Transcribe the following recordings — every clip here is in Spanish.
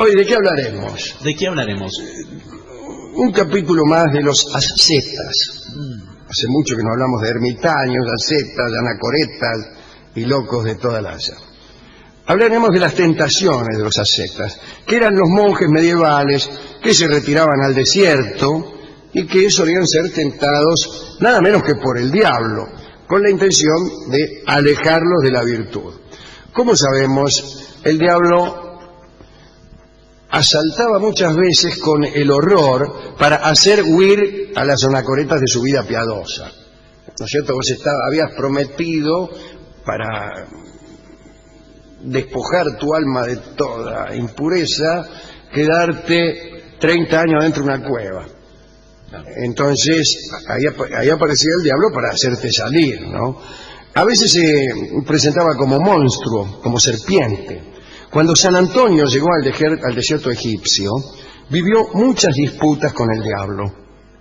Hoy, ¿de qué hablaremos? ¿De qué hablaremos? Un capítulo más de los ascetas. Hace mucho que no hablamos de ermitaños, ascetas, anacoretas y locos de toda la haya. Hablaremos de las tentaciones de los ascetas, que eran los monjes medievales que se retiraban al desierto y que solían ser tentados nada menos que por el diablo, con la intención de alejarlos de la virtud. Como sabemos, el diablo asaltaba muchas veces con el horror para hacer huir a las anacoretas de su vida piadosa. ¿No es cierto? Vos habías prometido, para despojar tu alma de toda impureza, quedarte 30 años dentro de una cueva. Entonces, ahí aparecía el diablo para hacerte salir, ¿no? A veces se presentaba como monstruo, como serpiente. Cuando San Antonio llegó al desierto egipcio, vivió muchas disputas con el diablo.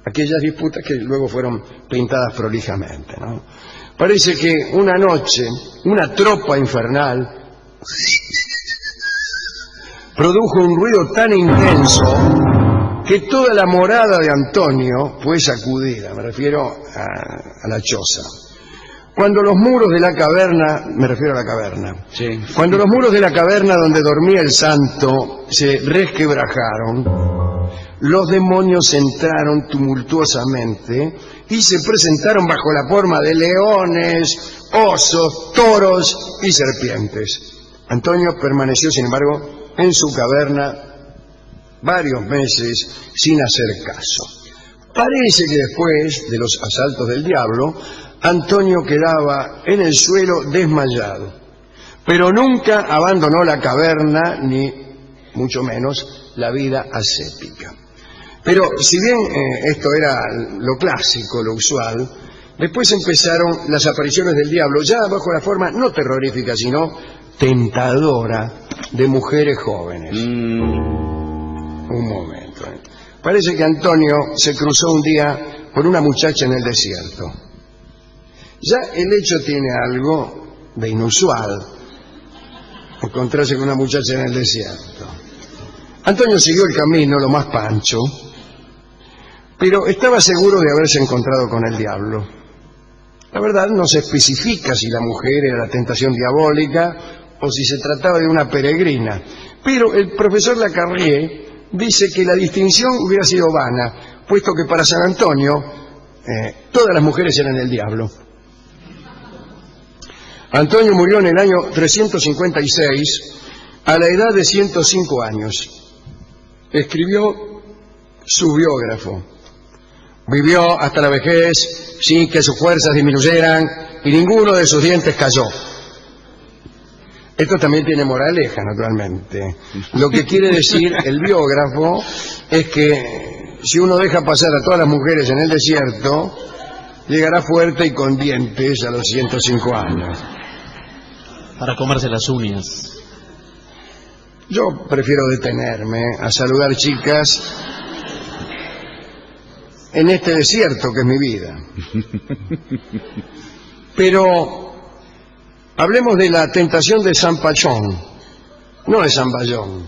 Aquellas disputas que luego fueron pintadas prolijamente, ¿no? Parece que una noche, una tropa infernal produjo un ruido tan intenso que toda la morada de Antonio fue sacudida. Me refiero a la choza. Cuando los muros de la caverna, me refiero a la caverna, Sí. Cuando los muros de la caverna donde dormía el santo se resquebrajaron, los demonios entraron tumultuosamente y se presentaron bajo la forma de leones, osos, toros y serpientes. Antonio permaneció, sin embargo, en su caverna varios meses sin hacer caso. Parece que después de los asaltos del diablo, Antonio quedaba en el suelo desmayado, pero nunca abandonó la caverna, ni mucho menos la vida ascética. Pero si bien esto era lo clásico, lo usual, después empezaron las apariciones del diablo, ya bajo la forma no terrorífica, sino tentadora de mujeres jóvenes. Un momento. Parece que Antonio se cruzó un día con una muchacha en el desierto. Ya el hecho tiene algo de inusual, encontrarse con una muchacha en el desierto. Antonio siguió el camino lo más pancho, pero estaba seguro de haberse encontrado con el diablo. La verdad no se especifica si la mujer era la tentación diabólica o si se trataba de una peregrina, pero el profesor Lacarrié dice que la distinción hubiera sido vana, puesto que para San Antonio todas las mujeres eran el diablo. Antonio murió en el año 356 a la edad de 105 años. Escribió su biógrafo. Vivió hasta la vejez sin que sus fuerzas disminuyeran y ninguno de sus dientes cayó. Esto también tiene moraleja, naturalmente. Lo que quiere decir el biógrafo es que si uno deja pasar a todas las mujeres en el desierto, llegará fuerte y con dientes a los 105 años. Para comerse las uñas. Yo prefiero detenerme a saludar chicas en este desierto que es mi vida. Pero hablemos de la tentación de San Pachón, no de San Bayón.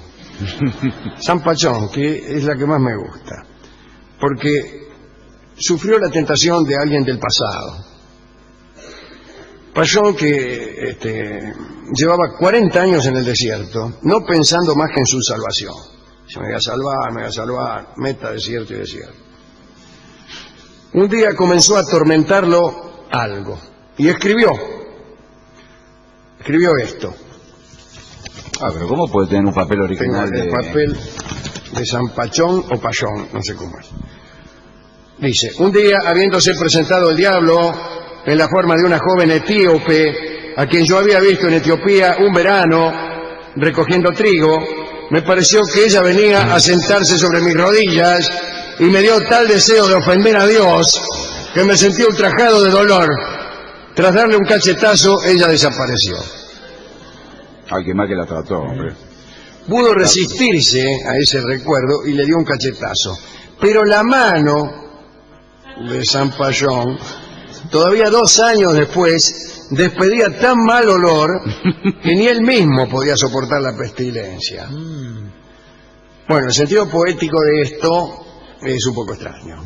San Pachón, que es la que más me gusta, porque sufrió la tentación de alguien del pasado. Pachón, que llevaba 40 años en el desierto, no pensando más que en su salvación. Se me voy a salvar, meta desierto y desierto. Un día comenzó a atormentarlo algo y escribió esto. Pero ¿cómo puede tener un papel original? Tengo el papel de San Pachón o Pachón, no sé cómo es. Dice: un día, habiéndose presentado el diablo en la forma de una joven etíope, a quien yo había visto en Etiopía un verano recogiendo trigo, me pareció que ella venía a sentarse sobre mis rodillas y me dio tal deseo de ofender a Dios que me sentí ultrajado de dolor. Tras darle un cachetazo, ella desapareció. Ay, qué mal que la trató, hombre. Pudo resistirse a ese recuerdo y le dio un cachetazo. Pero la mano de San Pachón, todavía 2 años después, despedía tan mal olor que ni él mismo podía soportar la pestilencia. Bueno, el sentido poético de esto es un poco extraño.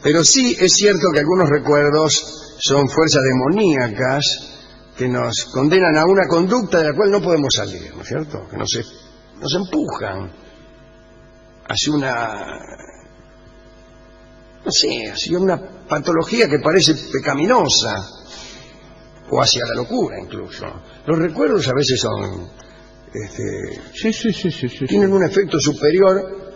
Pero sí es cierto que algunos recuerdos son fuerzas demoníacas que nos condenan a una conducta de la cual no podemos salir, ¿no es cierto? Que nos empujan hacia una, no sé, hacia una patología que parece pecaminosa, o hacia la locura incluso. Los recuerdos a veces son, tienen un efecto superior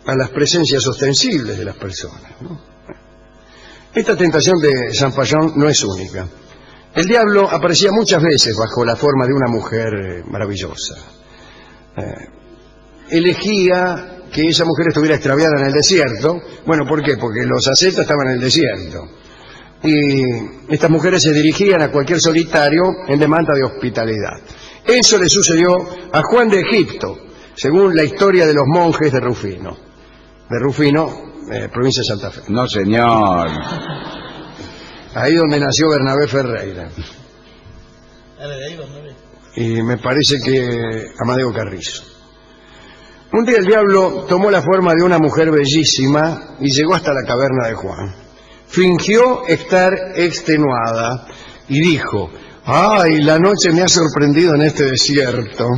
a las presencias ostensibles de las personas, ¿no? Esta tentación de Saint Payon no es única. El diablo aparecía muchas veces bajo la forma de una mujer maravillosa. Elegía que esa mujer estuviera extraviada en el desierto. Bueno, ¿por qué? Porque los ascetas estaban en el desierto. Y estas mujeres se dirigían a cualquier solitario en demanda de hospitalidad. Eso le sucedió a Juan de Egipto, según la historia de los monjes de Rufino. De Rufino, provincia de Santa Fe. No, señor. Ahí donde nació Bernabé Ferreira. Y me parece que Amadeo Carrizo. Un día el diablo tomó la forma de una mujer bellísima y llegó hasta la caverna de Juan. Fingió estar extenuada y dijo: ¡ay, la noche me ha sorprendido en este desierto!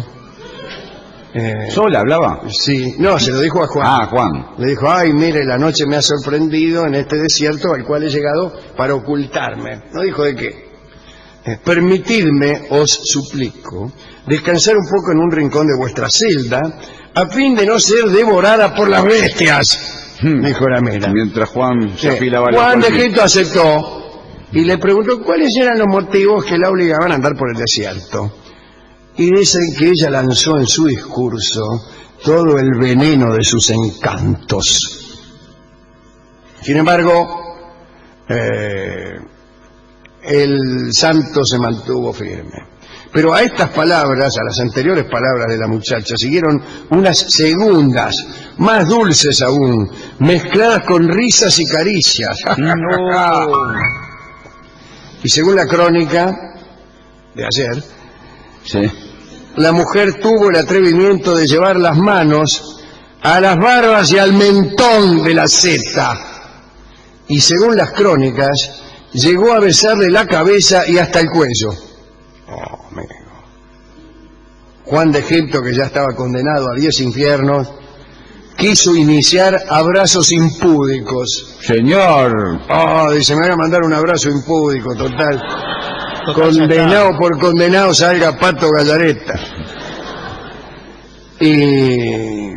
¿Sola hablaba? Sí, no, se lo dijo a Juan. Ah, Juan. Le dijo: ¡ay, mire, la noche me ha sorprendido en este desierto al cual he llegado para ocultarme! No dijo de qué. Permitidme, os suplico, descansar un poco en un rincón de vuestra celda, a fin de no ser devorada por las bestias, dijo la mera. Mientras Juan se afilaba la Juan de Egipto aceptó y le preguntó cuáles eran los motivos que la obligaban a andar por el desierto. Y dicen que ella lanzó en su discurso todo el veneno de sus encantos. Sin embargo, el santo se mantuvo firme. Pero a estas palabras, a las anteriores palabras de la muchacha, siguieron unas segundas, más dulces aún, mezcladas con risas y caricias. No. Y según la crónica de ayer, Sí. la mujer tuvo el atrevimiento de llevar las manos a las barbas y al mentón de la zeta. Y según las crónicas, llegó a besarle la cabeza y hasta el cuello. Oh, amigo. Juan de Egipto, que ya estaba condenado a 10 infiernos, quiso iniciar abrazos impúdicos. Señor. Oh, dice, me voy a mandar un abrazo impúdico, total. Condenado por condenado salga Pato Gallareta. Y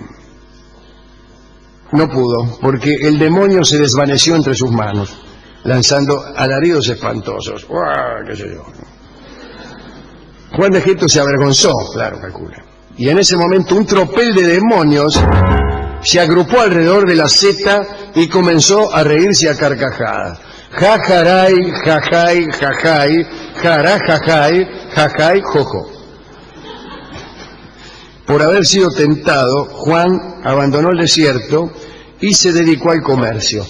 no pudo, porque el demonio se desvaneció entre sus manos, lanzando alaridos espantosos. ¡Uah! ¿Qué sé yo? Juan de Egipto se avergonzó, claro, calcula. Y en ese momento un tropel de demonios se agrupó alrededor de la zeta y comenzó a reírse a carcajadas. Jajaray, jajay, jajay, jarajajay, jajay, jojo. Por haber sido tentado, Juan abandonó el desierto y se dedicó al comercio,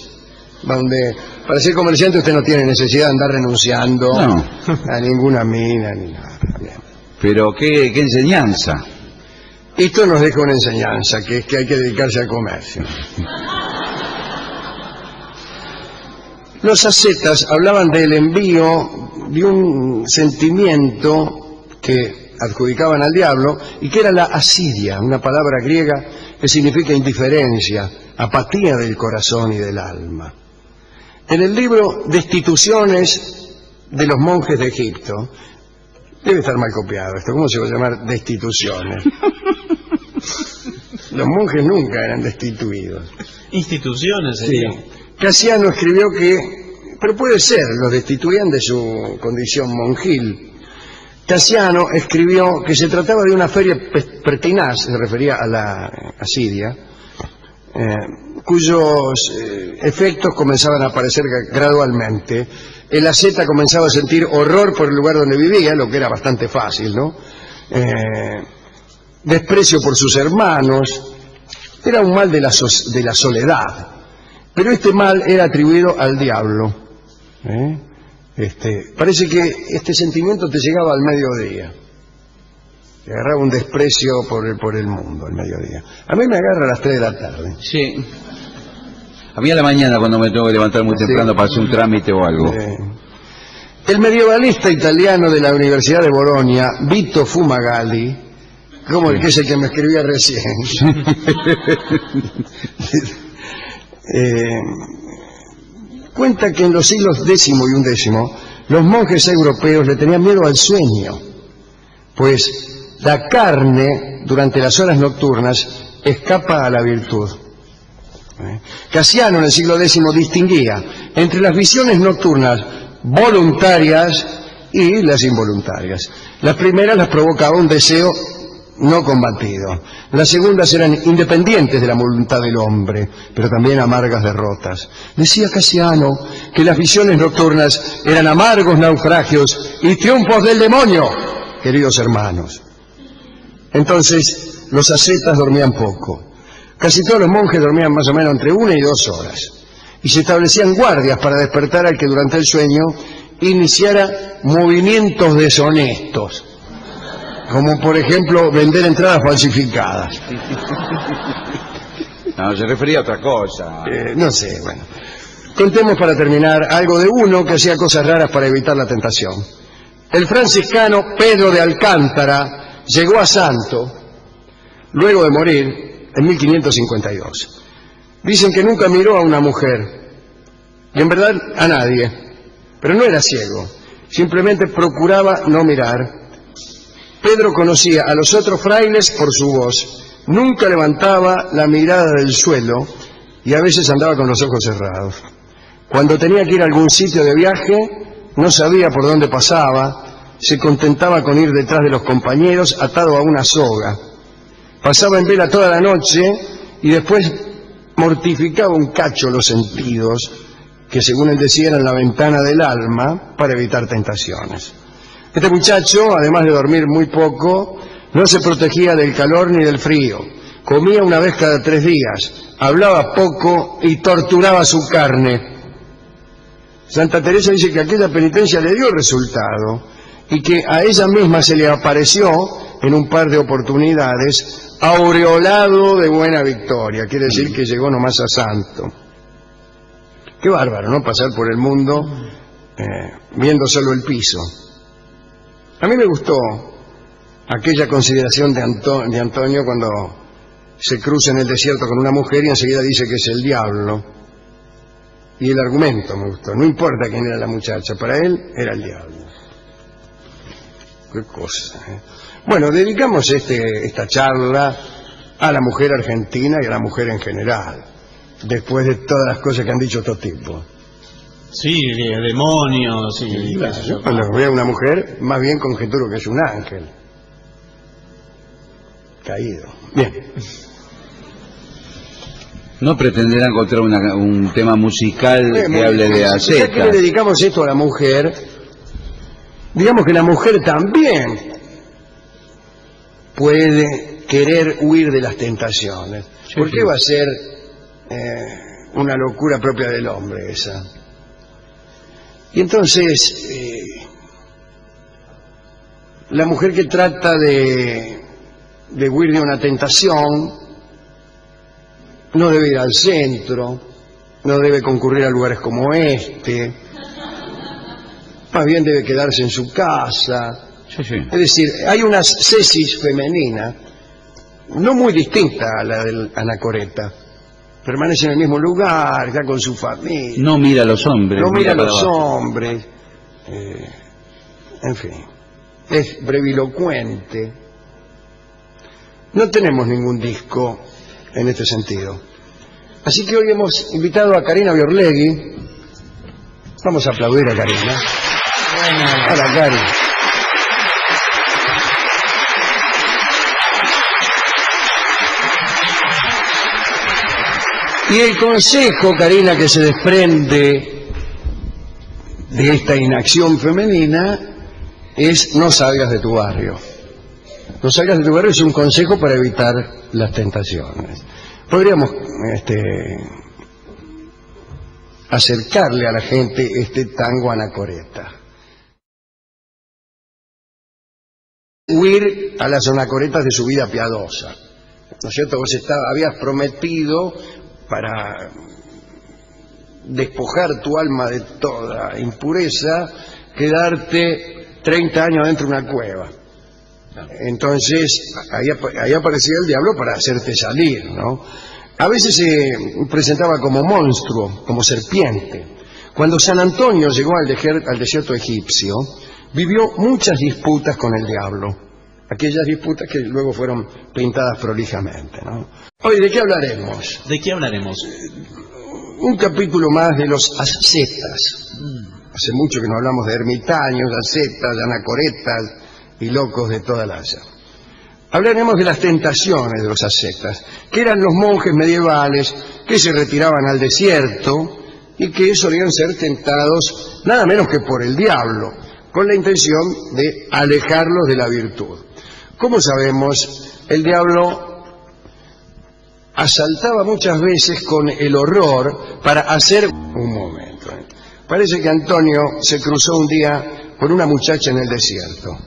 donde para ser comerciante usted no tiene necesidad de andar renunciando a ninguna mina ni nada. Bien. Pero qué enseñanza. Esto nos deja una enseñanza, que es que hay que dedicarse al comercio. Los ascetas hablaban del envío de un sentimiento que adjudicaban al diablo y que era la asidia, una palabra griega que significa indiferencia, apatía del corazón y del alma. En el libro Destituciones de los monjes de Egipto, debe estar mal copiado esto, ¿cómo se va a llamar destituciones? Los monjes nunca eran destituidos. Instituciones, Sí. sería. Casiano escribió que, pero puede ser, los destituían de su condición monjil. Casiano escribió que se trataba de una feria pertinaz, se refería a la asidia, cuyos efectos comenzaban a aparecer gradualmente. El asceta comenzaba a sentir horror por el lugar donde vivía, lo que era bastante fácil, ¿no? Desprecio por sus hermanos, era un mal de la soledad, pero este mal era atribuido al diablo. Parece que este sentimiento te llegaba al mediodía. Te agarraba un desprecio por el mundo al mediodía. A mí me agarra a las 3 de la tarde. Sí. A mí a la mañana cuando me tengo que levantar muy temprano para hacer un trámite o algo. El medievalista italiano de la Universidad de Bolonia, Vito Fumagalli, como el que es el que me escribía recién, cuenta que en los siglos X y XI los monjes europeos le tenían miedo al sueño, pues la carne durante las horas nocturnas escapa a la virtud. Casiano en el siglo X distinguía entre las visiones nocturnas voluntarias y las involuntarias. Las primeras las provocaba un deseo no combatido. Las segundas eran independientes de la voluntad del hombre, pero también amargas derrotas. Decía Casiano que las visiones nocturnas eran amargos naufragios y triunfos del demonio, queridos hermanos. Entonces, los ascetas dormían poco. Casi todos los monjes dormían más o menos entre 1 y 2 horas. Y se establecían guardias para despertar al que durante el sueño iniciara movimientos deshonestos, como por ejemplo vender entradas falsificadas. No, se refería a otra cosa. No sé, bueno. Contemos para terminar algo de uno que hacía cosas raras para evitar la tentación. El franciscano Pedro de Alcántara llegó a santo luego de morir en 1552. Dicen que nunca miró a una mujer, y en verdad a nadie, pero no era ciego, simplemente procuraba no mirar. Pedro conocía a los otros frailes por su voz, nunca levantaba la mirada del suelo y a veces andaba con los ojos cerrados. Cuando tenía que ir a algún sitio de viaje, no sabía por dónde pasaba, se contentaba con ir detrás de los compañeros atado a una soga. Pasaba en vela toda la noche y después mortificaba un cacho los sentidos, que según él decía eran la ventana del alma, para evitar tentaciones. Este muchacho, además de dormir muy poco, no se protegía del calor ni del frío, comía una vez cada 3 días, hablaba poco y torturaba su carne. Santa Teresa dice que aquella penitencia le dio resultado y que a ella misma se le apareció en un par de oportunidades aureolado de buena victoria, quiere decir que llegó nomás a santo. Qué bárbaro, ¿no? Pasar por el mundo viendo solo el piso. A mí me gustó aquella consideración de Antonio cuando se cruza en el desierto con una mujer y enseguida dice que es el diablo. Y el argumento me gustó, no importa quién era la muchacha, para él era el diablo. Qué cosa, ¿eh? Bueno, dedicamos esta charla a la mujer argentina y a la mujer en general, después de todas las cosas que han dicho estos tipos. Sí, demonios, y claro, yo cuando veo a una mujer, más bien conjeturo que es un ángel caído. Bien. No pretenderá encontrar un tema musical que hable de ascetas. Ya que le dedicamos esto a la mujer, digamos que la mujer también puede querer huir de las tentaciones. Sí, ¿Por qué sí. va a ser una locura propia del hombre esa? Y entonces, la mujer que trata de huir de una tentación no debe ir al centro, no debe concurrir a lugares como este, más bien debe quedarse en su casa. Sí, sí. Es decir, hay una ascesis femenina no muy distinta a la del anacoreta. Permanece en el mismo lugar, está con su familia. No mira a los hombres. No mira a para los abajo. hombres. En fin, es brevilocuente. No tenemos ningún disco en este sentido. Así que hoy hemos invitado a Karina Biorlegui. Vamos a aplaudir a Karina. Hola, Cari. Y el consejo, Karina, que se desprende de esta inacción femenina es: no salgas de tu barrio. No salgas de tu barrio es un consejo para evitar las tentaciones. Podríamos acercarle a la gente este tango anacoreta. huir a las anacoretas de su vida piadosa. ¿No es cierto? Vos habías prometido, para despojar tu alma de toda impureza, quedarte 30 años dentro de una cueva. Entonces, ahí aparecía el diablo para hacerte salir, ¿no? A veces se presentaba como monstruo, como serpiente. Cuando San Antonio llegó al desierto egipcio, vivió muchas disputas con el diablo. Aquellas disputas que luego fueron pintadas prolijamente, ¿no? Hoy, ¿de qué hablaremos? ¿De qué hablaremos? Un capítulo más de los ascetas. Hace mucho que no hablamos de ermitaños, ascetas, anacoretas y locos de toda la haya. Hablaremos de las tentaciones de los ascetas, que eran los monjes medievales que se retiraban al desierto y que solían ser tentados nada menos que por el diablo, con la intención de alejarlos de la virtud. Como sabemos, el diablo asaltaba muchas veces con el horror para hacer... Un momento. Parece que Antonio se cruzó un día con una muchacha en el desierto.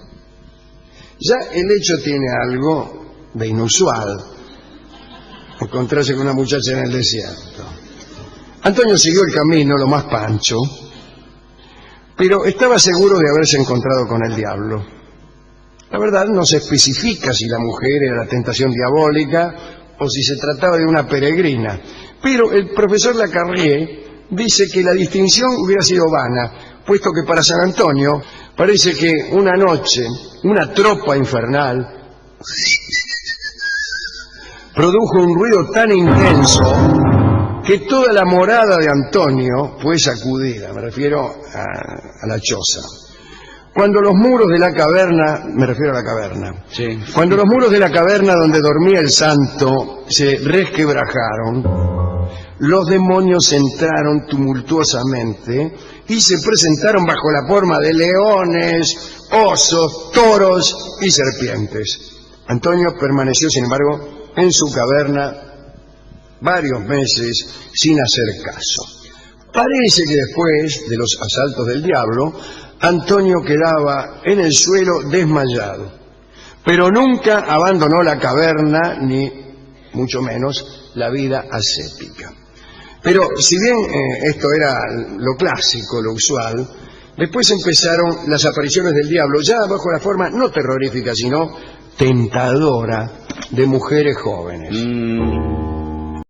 Ya el hecho tiene algo de inusual, encontrarse con una muchacha en el desierto. Antonio siguió el camino, lo más pancho, pero estaba seguro de haberse encontrado con el diablo. La verdad, no se especifica si la mujer era la tentación diabólica o si se trataba de una peregrina, pero el profesor Lacarrié dice que la distinción hubiera sido vana, puesto que para San Antonio parece que una noche una tropa infernal produjo un ruido tan intenso que toda la morada de Antonio fue sacudida. Me refiero a la choza. Cuando los muros de la caverna, me refiero a la caverna, Sí. cuando los muros de la caverna donde dormía el santo se resquebrajaron, los demonios entraron tumultuosamente y se presentaron bajo la forma de leones, osos, toros y serpientes. Antonio permaneció, sin embargo, en su caverna varios meses sin hacer caso. Parece que después de los asaltos del diablo, Antonio quedaba en el suelo desmayado, pero nunca abandonó la caverna ni mucho menos la vida ascética. Pero si bien esto era lo clásico, lo usual, después empezaron las apariciones del diablo, ya bajo la forma no terrorífica, sino tentadora de mujeres jóvenes.